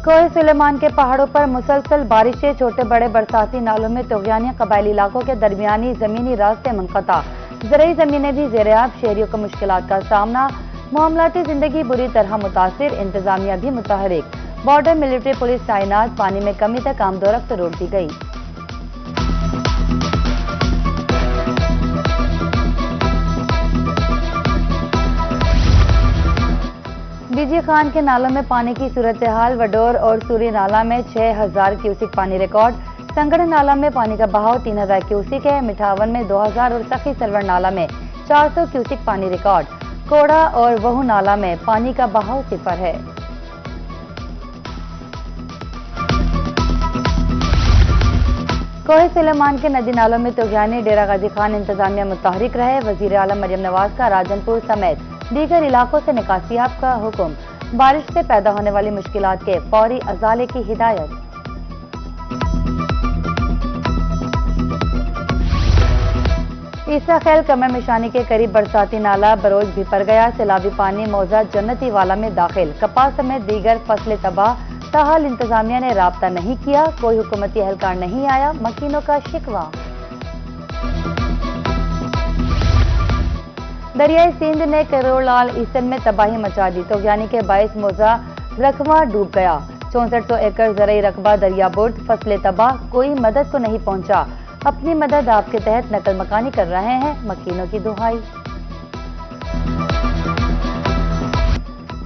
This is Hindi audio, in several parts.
कोहे सुलेमान के पहाड़ों पर मुसलसल बारिश से छोटे बड़े बरसाती नालों में तोगयानी कबायली इलाकों के दरमियानी जमीनी रास्ते मुनक़ता, ज़रूरी जमीनें भी ज़ेर-ए-आब, शहरियों को मुश्किलात का सामना, मामलाती जिंदगी बुरी तरह मुतासिर, इंतजामिया भी मुतहरिक, बॉर्डर मिलिट्री पुलिस तैनात, पानी में कमी तक आमदोरफ्त रोक दी गई। बीजी खान के नालों में पानी की सूरत हाल, वडोर और सूरी नाला में 6000 क्यूसिक पानी रिकॉर्ड, संगड़ नाला में पानी का बहाव 3000 क्यूसिक है, मिठावन में 2000 और सखी सरवर नाला में 400 क्यूसिक पानी रिकॉर्ड, कोड़ा और वहू नाला में पानी का बहाव 0 है। कोहे सुलेमान के नदी नालों में तोगयानी, डेरा गाजी खान इंतजामिया मुतहरिक रहे, वजीर आलम मरियम नवाज का राजनपुर समेत दीगर इलाकों से निकासियाब का हुक्म, बारिश से पैदा होने वाली मुश्किलात के फौरी अजाले की हिदायत। ईसा खैल कमर मिशानी के करीब बरसाती नाला बरोज भी पड़ गया, सैलाबी पानी मौजा जन्नती वाला में दाखिल, कपास समेत दीगर फसलें तबाह, ताहाल इंतजामिया ने राब्ता नहीं किया, कोई हुकूमती एहलकार नहीं आया, मकीनों का शिकवा। दरियाई सिंध ने करोड़लाल ईसन में तबाही मचा दी, तोगयानी के बायस मौजा रकबा डूब गया, 6400 एकड़ ज़रई रकबा दरिया बुर्द, फसलें तबाह, कोई मदद को नहीं पहुंचा, अपनी मदद आपके तहत नकल मकानी कर रहे हैं, मकीनों की दुहाई।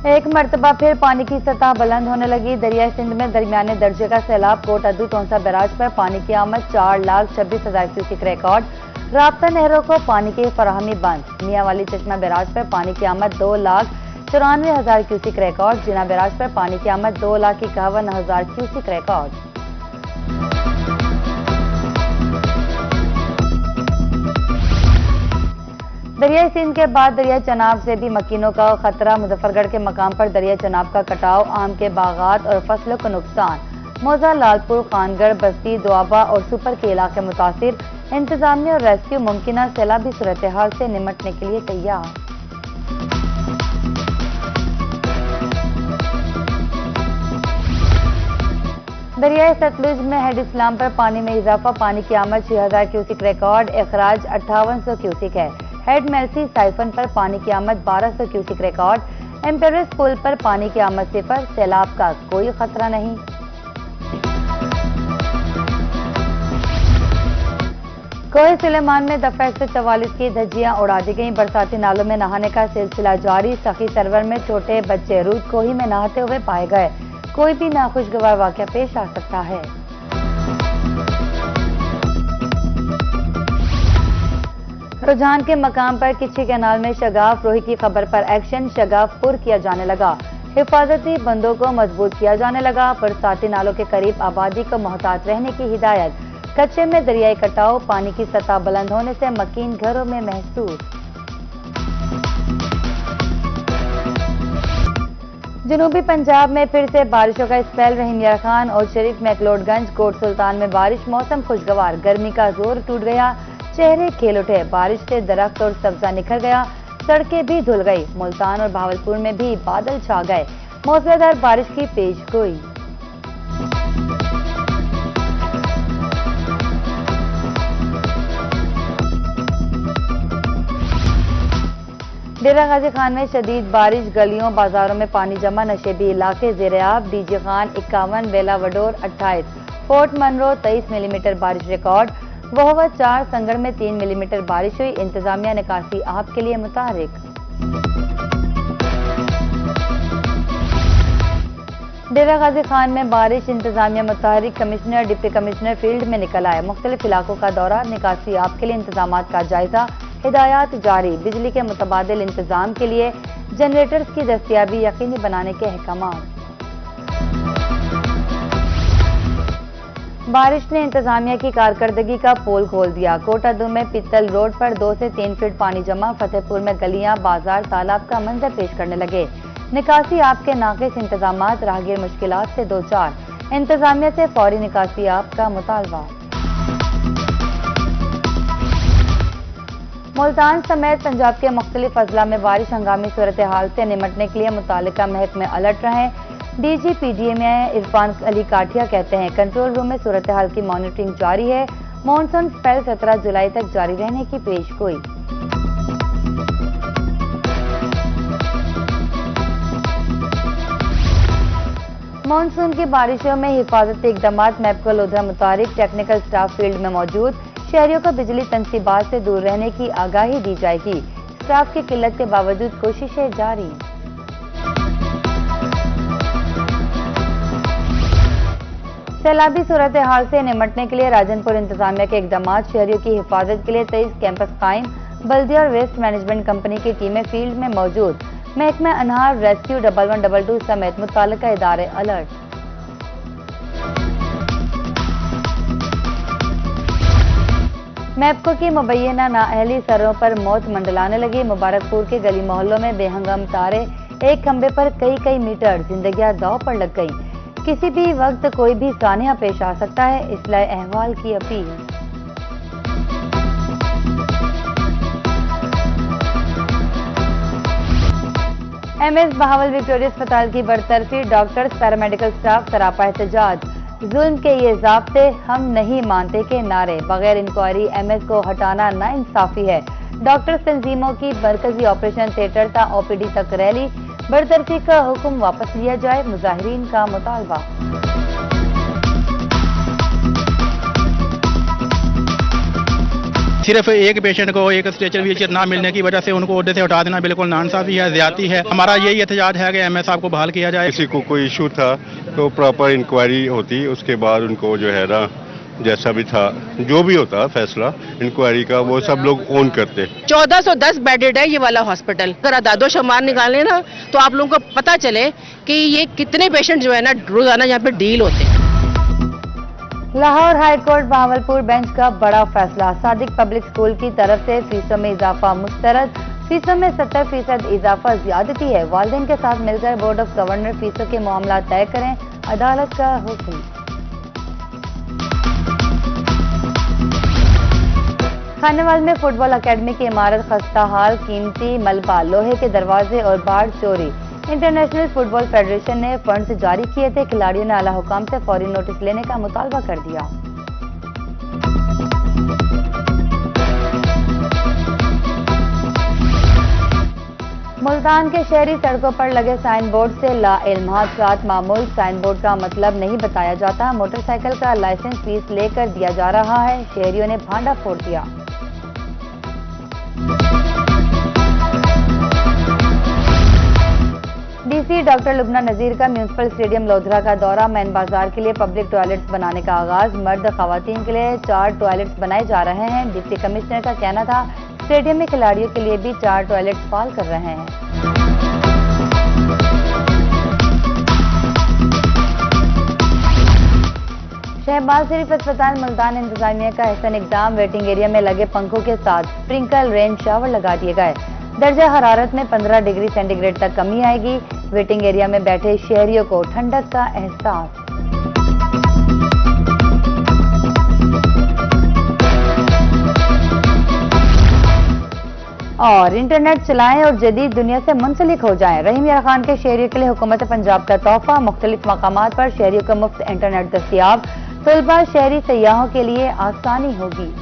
एक मरतबा फिर पानी की सतह बुलंद होने लगी, दरियाई सिंध में दरमियाने दर्जे का सैलाब, कोट अद्दू तौसा बैराज पर पानी की आमद 4,26,000 क्यूसिक रिकॉर्ड, राब्ता नहरों को पानी की फराहमी बंद, मियां वाली चश्मा बैराज पर पानी की आमद 2,94,000 क्यूसिक रिकॉर्ड, जिना बैराज पर पानी की आमद 2,51,000 क्यूसिक रिकॉर्ड। दरियाई सिंध के बाद दरिया चनाब से भी मकीनों का खतरा, मुजफ्फरगढ़ के मकाम पर दरिया चनाब का कटाव, आम के बागात और फसलों को नुकसान, मौजा, लालपुर, खानगढ़, बस्ती, दोआबा और सुपर के इलाके मुतासिर, इंतजामिया और रेस्क्यू मुमकिन सैलाबी सूरत हाल से निमटने के लिए तैयार। दरियाई सतलुज में हेड इस्लाम पर पानी में इजाफा, पानी की आमद 6000 क्यूसिक रिकॉर्ड, अखराज 5800 क्यूसिक है, हेड मेल्सी साइफन पर पानी की आमद 1200 क्यूसिक रिकॉर्ड, एम्पेरस पुल पर पानी की आमद 0, सैलाब का कोई खतरा नहीं। कोहे सुलेमान में दफा 144 की धज्जियां उड़ा दी गई, बरसाती नालों में नहाने का सिलसिला जारी, सखी सरवर में छोटे बच्चे रूद कोही में नहाते हुए पाए गए, कोई भी नाखुशगवार वाकया पेश आ सकता है। रुझान के मकाम पर किच्छी कैनाल में शगाफ रोही की खबर पर एक्शन, शगाफ पुर किया जाने लगा, हिफाजती बंदों को मजबूत किया जाने लगा, बरसाती नालों के करीब आबादी को मोहतात रहने की हिदायत, कच्चे में दरियाई कटाव, पानी की सतह बुलंद होने से मकीन घरों में महसूस। जनूबी पंजाब में फिर से बारिशों का स्पेल, रहीम यार खान और शरीफ मैकलोडगंज, कोट सुल्तान में बारिश, मौसम खुशगवार, गर्मी का जोर टूट गया, चेहरे खेल उठे, बारिश से दरख्त और सब्जा निखर गया, सड़कें भी धुल गई, मुल्तान और भावलपुर में भी बादल छा गए, मौसलाधार बारिश की पेशगोई। डेरा गाजी खान में शदीद बारिश, गलियों बाजारों में पानी जमा, नशेबी इलाके ज़ेर-ए-आब, डीजे खान 51, बेला वडोर 28, फोर्ट मनरो 23 मिलीमीटर बारिश रिकॉर्ड, वहवा 4, संगड़ में 3 मिलीमीटर बारिश हुई, इंतजामिया निकासी आप के लिए मुतारिक। डेरा गाजी खान में बारिश, इंतजामिया मुतारिक, कमिश्नर डिप्टी कमिश्नर फील्ड में निकल आए, मुख्तलिफ इलाकों का दौरा, निकासी आप के लिए इंतजामात का जायजा, हिदायत जारी, बिजली के मुतबादिल इंतजाम के लिए जनरेटर्स की दस्तियाबी यकीनी बनाने के अहकामात। बारिश ने इंतजामिया की कारकर्दगी का पोल खोल दिया, कोट अद्दू में पित्तल रोड पर 2 से 3 फीट पानी जमा, फतेहपुर में गलियां, बाजार, तालाब का मंजर पेश करने लगे, निकासी आपके नाकिस इंतजामात, राहगीर मुश्किलात से 2-4, इंतजामिया से फौरी निकासी आप का मुतालबा। मुल्तान समेत पंजाब के मुख्तलिफ अजला में बारिश, हंगामी सूरत हाल से निमटने के लिए मुतालिका महकमे अलर्ट रहे, डीजीपीडीए में इरफान अली काठिया कहते हैं कंट्रोल रूम में सूरत हाल की मॉनिटरिंग जारी है। मॉनसून स्पेल 17 जुलाई तक जारी रहने की पेशगोई। मॉनसून की बारिशों में हिफाजती इकदाम मैपको लोधरा मुताबिक टेक्निकल स्टाफ फील्ड में मौजूद। शहरियों को बिजली तनसीबात से दूर रहने की आगाही दी जाएगी। स्टाफ की किल्लत के बावजूद कोशिशें जारी। सैलाबी सूरत हाल से निमटने के लिए राजनपुर इंतजामिया के इकदाम। शहरियों की हिफाजत के लिए 23 कैंपस कायम। बल्दिया और वेस्ट मैनेजमेंट कंपनी की टीमें फील्ड में मौजूद। महकमा अनहार, रेस्क्यू 1122 समेत मुताल्लिका इदारे अलर्ट। मैपको की मुबैना नाअहली सरों पर मौत मंडलाने लगी। मुबारकपुर के गली मोहल्लों में बेहंगम तारे, एक खंबे पर कई मीटर, जिंदगियां दांव पर लग गई। किसी भी वक्त कोई भी सानिया पेश आ सकता है, इसलिए अहवाल की अपील। एमएस बहावल विक्टोरिया अस्पताल की बरतरफी। डॉक्टर्स, पैरामेडिकल स्टाफ सरापा एहतजाज। जुल्म के ये ज़ाब्ते हम नहीं मानते के नारे। बगैर इंक्वायरी एमएस को हटाना नाइंसाफी है। डॉक्टर्स तंजीमों की मरकजी ऑपरेशन थिएटर था ओपीडी तक रैली। बरतरफी का हुक्म वापस लिया जाए, मुजाहिरीन का मुतालबा। सिर्फ एक पेशेंट को एक स्ट्रेचर व्हीलचेयर ना मिलने की वजह से उनको ओहदे से हटा देना बिल्कुल नाइंसाफी है, ज्यादती है। हमारा यही एहतजाज है कि एमएस साहब को बहाल किया जाए। किसी को कोई इशू था तो प्रॉपर इंक्वायरी होती, उसके बाद उनको जो है ना जैसा भी था जो भी होता फैसला इंक्वायरी का वो सब लोग ओन करते। 1410 बेडेड है ये वाला हॉस्पिटल। अगर अदादो शुमार निकालें ना तो आप लोगों को पता चले कि ये कितने पेशेंट जो है ना रोजाना यहाँ पे डील होते हैं। Lahore high court Bahawalpur bench का बड़ा फैसला। सादिक पब्लिक स्कूल की तरफ से फीसों में इजाफा मुस्तरद। फीसों में 70% इजाफा ज्यादती है। वालिदैन के साथ मिलकर बोर्ड ऑफ गवर्नर फीसों के मामला तय करें, अदालत का हुक्म। खानेवाल में फुटबॉल अकेडमी की इमारत खस्ता हाल, कीमती मलबा, लोहे के दरवाजे और बाड़ चोरी। इंटरनेशनल फुटबॉल फेडरेशन ने फंड्स जारी किए थे। खिलाड़ियों ने आला हुकाम से फौरी नोटिस लेने का मुतालबा कर दिया। मुल्तान के शहरी सड़कों पर लगे साइन बोर्ड से लाइल्म। हादसात मामूल। साइन बोर्ड का मतलब नहीं बताया जाता। मोटरसाइकिल का लाइसेंस फीस लेकर दिया जा रहा है। शहरियों ने भांडा फोड़ दिया। डीसी डॉक्टर लुबना नजीर का म्यूनिसिपल स्टेडियम लोधरा का दौरा। मैन बाजार के लिए पब्लिक टॉयलेट्स बनाने का आगाज। मर्द खवातीन के लिए 4 टॉयलेट्स बनाए जा रहे हैं। डिप्टी कमिश्नर का कहना था स्टेडियम में खिलाड़ियों के लिए भी 4 टॉयलेट्स फाल कर रहे हैं। शहबाज शरीफ अस्पताल मुल्तान इंतजामिया का एहसन इकदाम। वेटिंग एरिया में लगे पंखों के साथ स्प्रिंकल रेन शावर लगा दिए गए। दर्जा हरारत में 15 डिग्री सेंटीग्रेड तक कमी आएगी। वेटिंग एरिया में बैठे शहरियों को ठंडक का एहसास। और इंटरनेट चलाएं और जदीद दुनिया से मुंसलिक हो जाएं। रहीम यार खान के शहरियों के लिए हुकूमत पंजाब का तोहफा। मुख्तलिफ मकामात पर शहरियों को मुफ्त इंटरनेट दस्तियाब। तलबा शहरी सयाहों के लिए आसानी होगी।